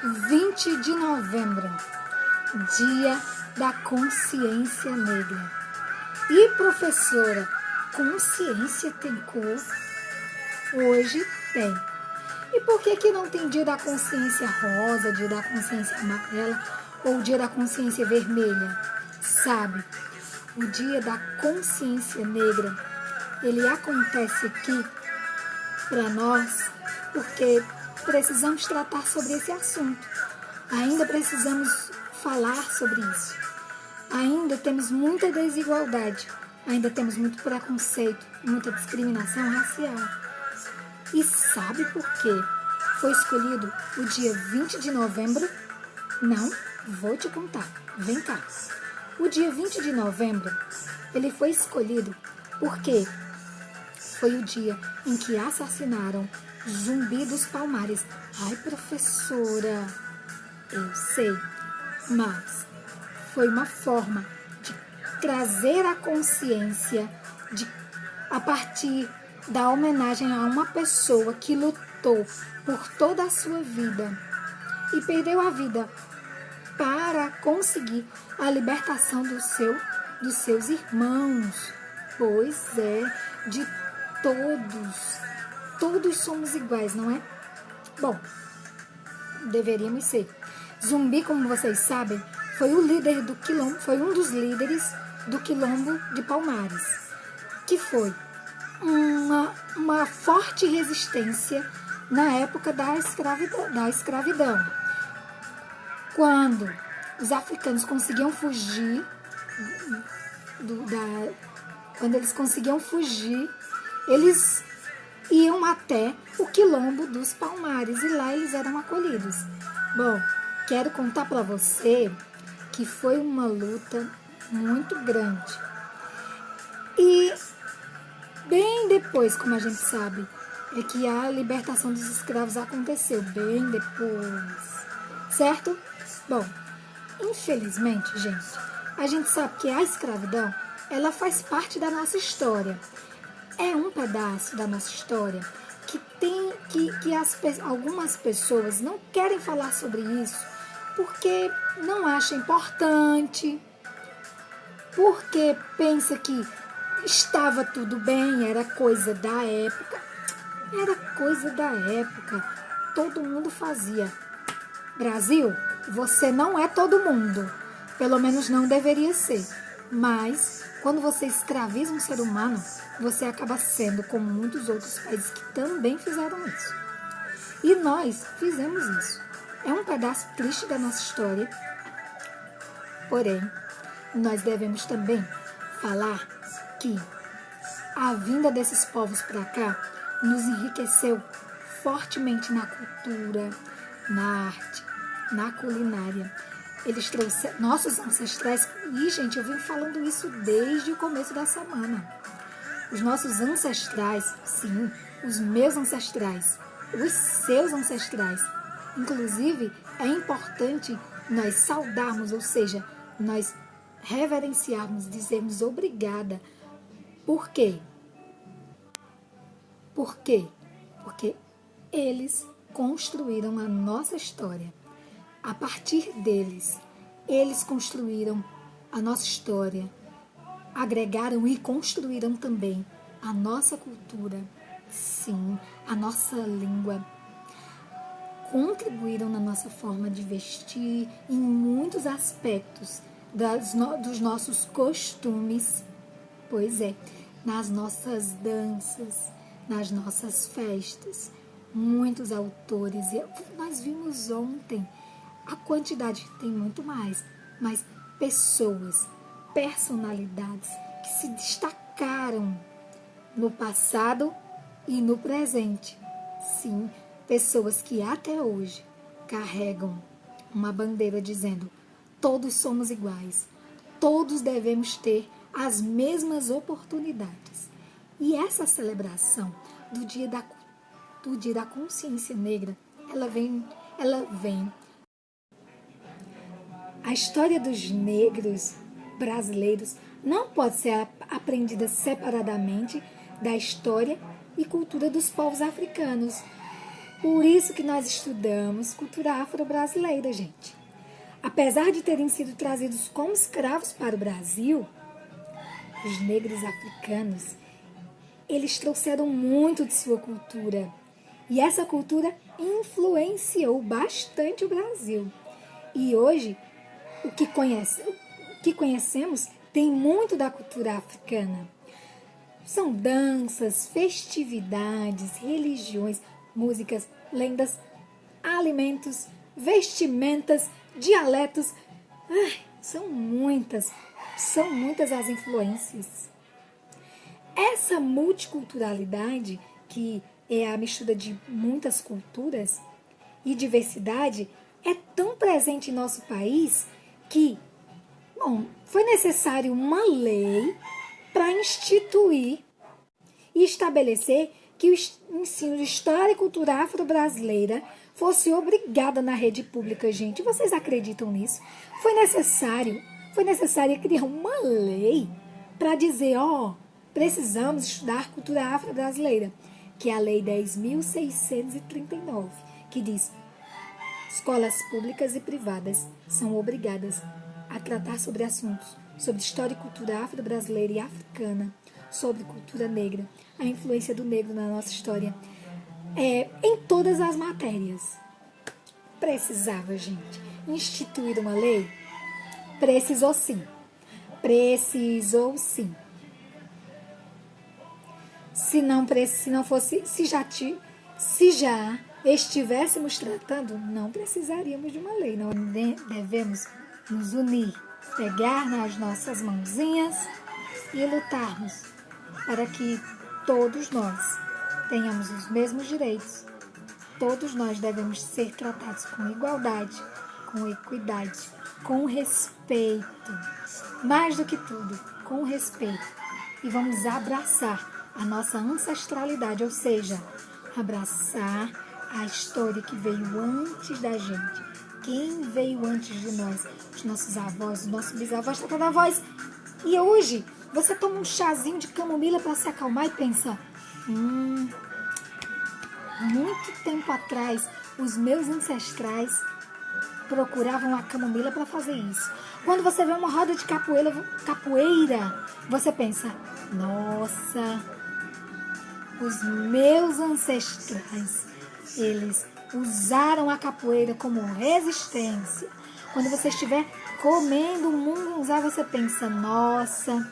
20 de novembro, Dia da Consciência Negra. E professora, consciência tem cor? Hoje tem. E por que não tem Dia da Consciência Rosa, Dia da Consciência Amarela ou Dia da Consciência Vermelha? Sabe, o Dia da Consciência Negra, ele acontece aqui para nós porque precisamos tratar sobre esse assunto. Ainda precisamos falar sobre isso. Ainda temos muita desigualdade. Ainda temos muito preconceito, muita discriminação racial. E sabe por quê foi escolhido o dia 20 de novembro? Não, vou te contar. Vem cá. O dia 20 de novembro, ele foi escolhido porque foi o dia em que assassinaram Zumbi dos Palmares. Ai, professora, eu sei, mas foi uma forma de trazer a consciência a partir da homenagem a uma pessoa que lutou por toda a sua vida e perdeu a vida para conseguir a libertação dos seus irmãos. Pois é, de todos. Todos somos iguais, não é? Bom, deveríamos ser. Zumbi, como vocês sabem, foi o líder do quilombo, foi um dos líderes do quilombo de Palmares, que foi uma forte resistência na época da escravidão. Quando os africanos conseguiam fugir, quando eles conseguiam fugir, eles iam até o quilombo dos Palmares e lá eles eram acolhidos. Bom, quero contar para você que foi uma luta muito grande. E bem depois, como a gente sabe, é que a libertação dos escravos aconteceu, bem depois, certo? Bom, infelizmente, gente, a gente sabe que a escravidão, ela faz parte da nossa história. É um pedaço da nossa história que algumas pessoas não querem falar sobre isso porque não acham importante, porque pensa que estava tudo bem, era coisa da época. Era coisa da época, todo mundo fazia. Brasil, você não é todo mundo, pelo menos não deveria ser, mas quando você escraviza um ser humano, você acaba sendo como muitos outros países que também fizeram isso. E nós fizemos isso. É um pedaço triste da nossa história, porém, nós devemos também falar que a vinda desses povos para cá nos enriqueceu fortemente na cultura, na arte, na culinária. Eles trouxeram nossos ancestrais, e gente, eu venho falando isso desde o começo da semana. Os nossos ancestrais, sim, os meus ancestrais, os seus ancestrais. Inclusive, é importante nós saudarmos, ou seja, nós reverenciarmos, dizermos obrigada. Por quê? Por quê? Porque eles construíram a nossa história. A partir deles, eles construíram a nossa história, agregaram e construíram também a nossa cultura, sim, a nossa língua, contribuíram na nossa forma de vestir, em muitos aspectos dos nossos costumes, pois é, nas nossas danças, nas nossas festas. Muitos autores, nós vimos ontem, a quantidade tem muito mais, mas pessoas, personalidades que se destacaram no passado e no presente. Sim, pessoas que até hoje carregam uma bandeira dizendo: todos somos iguais, todos devemos ter as mesmas oportunidades. E essa celebração do Dia da Consciência Negra, ela vem. A história dos negros brasileiros não pode ser aprendida separadamente da história e cultura dos povos africanos. Por isso que nós estudamos cultura afro-brasileira, gente. Apesar de terem sido trazidos como escravos para o Brasil, os negros africanos, eles trouxeram muito de sua cultura. E essa cultura influenciou bastante o Brasil. E hoje, o que conhecemos tem muito da cultura africana. São danças, festividades, religiões, músicas, lendas, alimentos, vestimentas, dialetos. São muitas as influências. Essa multiculturalidade, que é a mistura de muitas culturas e diversidade, é tão presente em nosso país que, foi necessário uma lei para instituir e estabelecer que o ensino de história e cultura afro-brasileira fosse obrigada na rede pública, gente. Vocês acreditam nisso? Foi necessário criar uma lei para dizer, precisamos estudar cultura afro-brasileira, que é a Lei 10.639, que diz: escolas públicas e privadas são obrigadas a tratar sobre assuntos sobre história e cultura afro-brasileira e africana, sobre cultura negra, a influência do negro na nossa história, em todas as matérias. Precisava, gente, instituir uma lei? Precisou sim. Se já estivéssemos tratando, não precisaríamos de uma lei. Nós devemos nos unir, pegar nas nossas mãozinhas e lutarmos para que todos nós tenhamos os mesmos direitos. Todos nós devemos ser tratados com igualdade, com equidade, com respeito. Mais do que tudo, com respeito. E vamos abraçar a nossa ancestralidade, ou seja, abraçar a história que veio antes da gente. Quem veio antes de nós? Os nossos avós, os nossos bisavós, tataravós. E hoje, você toma um chazinho de camomila para se acalmar e pensa, muito tempo atrás, os meus ancestrais procuravam a camomila para fazer isso. Quando você vê uma roda de capoeira, você pensa, nossa, os meus ancestrais, eles usaram a capoeira como resistência. Quando você estiver comendo um mungunzá, você pensa, nossa,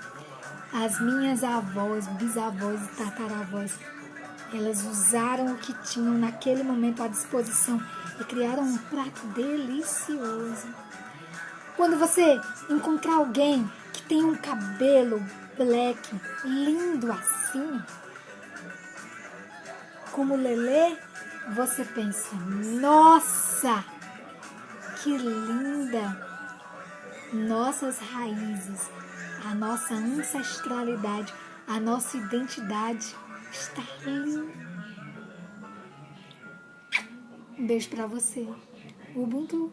as minhas avós, bisavós e tataravós, elas usaram o que tinham naquele momento à disposição e criaram um prato delicioso. Quando você encontrar alguém que tem um cabelo black lindo assim, como Lelê, você pensa, nossa, que linda! Nossas raízes, a nossa ancestralidade, a nossa identidade está linda. Um beijo pra você. Ubuntu.